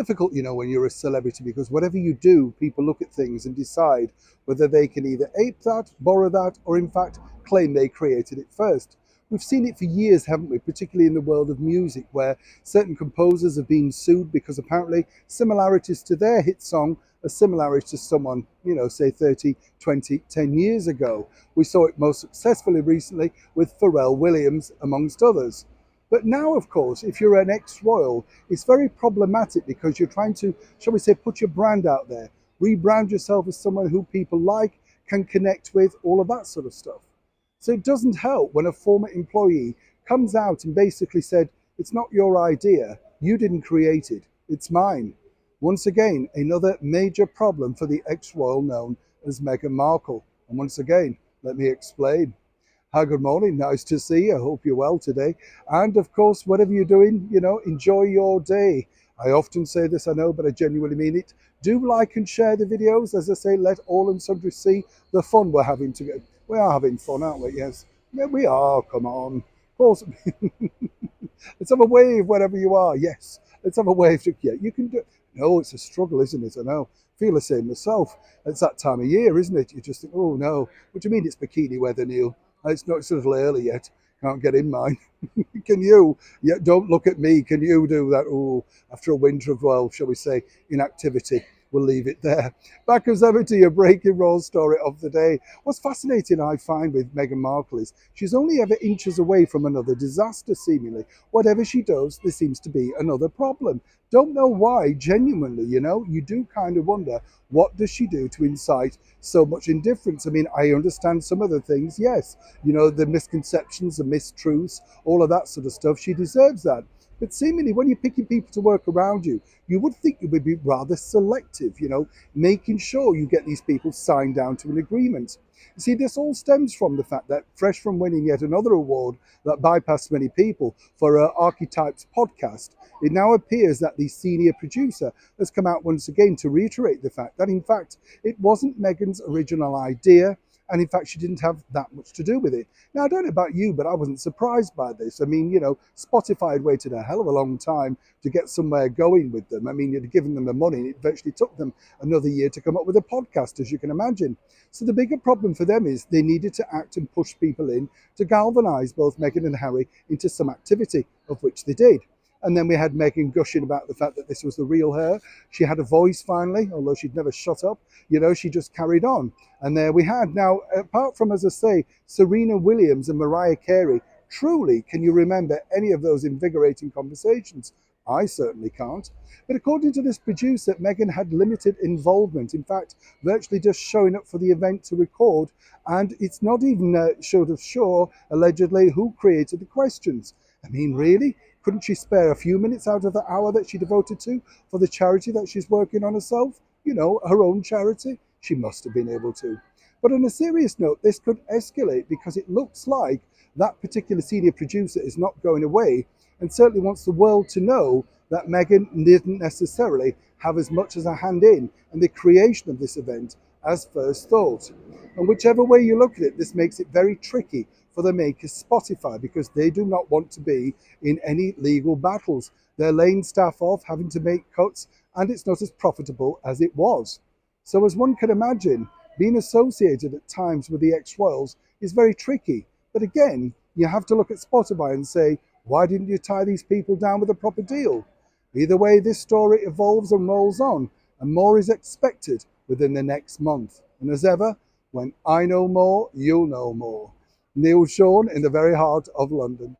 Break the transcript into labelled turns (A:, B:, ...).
A: difficult, when you're a celebrity, because whatever you do, people look at things and decide whether they can either ape that, borrow that, or in fact claim they created it first. We've seen it for years, haven't we? Particularly in the world of music, where certain composers have been sued because apparently similarities to their hit song are similarities to someone, say 30, 20, 10 years ago. We saw it most successfully recently with Pharrell Williams, amongst others. But now, of course, if you're an ex-royal, it's very problematic because you're trying to, shall we say, put your brand out there, rebrand yourself as someone who people like, can connect with, all of that sort of stuff. So it doesn't help when a former employee comes out and basically said, it's not your idea, you didn't create it, it's mine. Once again, another major problem for the ex-royal known as Meghan Markle. And once again, let me explain. Hi, good morning. Nice to see you. I hope you're well today. And of course, whatever you're doing, enjoy your day. I often say this, I know, but I genuinely mean it. Do like and share the videos. As I say, let all and sundry see the fun we're having together. We are having fun, aren't we? Yes. Yeah, we are. Come on. Of course. Let's have a wave wherever you are. Yes. Let's have a wave. Yeah, you can do. No, it's a struggle, isn't it? I know. Feel the same myself. It's that time of year, isn't it? You just think, oh no. What do you mean it's bikini weather, Neil? It's not, it's a little early yet. Can't get in mine. Can you? Yeah, don't look at me. Can you do that? Oh, after a winter of, well, shall we say, inactivity. We'll leave it there. Back as ever to your breaking roll story of the day. What's fascinating, I find, with Meghan Markle is she's only ever inches away from another disaster, seemingly. Whatever she does, there seems to be another problem. Don't know why, genuinely, you do kind of wonder, what does she do to incite so much indifference? I mean, I understand some of the things, yes, the misconceptions, the mistruths, all of that sort of stuff. She deserves that. But seemingly, when you're picking people to work around you, you would think you would be rather selective, making sure you get these people signed down to an agreement. You see, this all stems from the fact that, fresh from winning yet another award that bypassed many people for Archetypes podcast, it now appears that the senior producer has come out once again to reiterate the fact that, in fact, it wasn't Meghan's original idea. And in fact, she didn't have that much to do with it. Now, I don't know about you, but I wasn't surprised by this. I mean, Spotify had waited a hell of a long time to get somewhere going with them. I mean, you'd given them the money, and it virtually took them another year to come up with a podcast, as you can imagine. So the bigger problem for them is they needed to act and push people in to galvanise both Meghan and Harry into some activity, of which they did. And then we had Meghan gushing about the fact that this was the real her. She had a voice finally, although she'd never shut up. She just carried on. And there we had. Now, apart from, as I say, Serena Williams and Mariah Carey, truly, can you remember any of those invigorating conversations? I certainly can't. But according to this producer, Meghan had limited involvement. In fact, virtually just showing up for the event to record. And it's not even sure, allegedly, who created the questions. I mean, really? Couldn't she spare a few minutes out of the hour that she devoted to for the charity that she's working on herself? Her own charity? She must have been able to. But on a serious note, this could escalate because it looks like that particular senior producer is not going away and certainly wants the world to know that Meghan didn't necessarily have as much as a hand in the creation of this event as first thought. And whichever way you look at it, this makes it very tricky for the maker Spotify, because they do not want to be in any legal battles. They're laying staff off, having to make cuts, and it's not as profitable as it was. So as one can imagine, being associated at times with the ex-royals is very tricky. But again, you have to look at Spotify and say, why didn't you tie these people down with a proper deal? Either way, this story evolves and rolls on, and more is expected within the next month. And as ever, when I know more, you'll know more. Neil Sean in the very heart of London.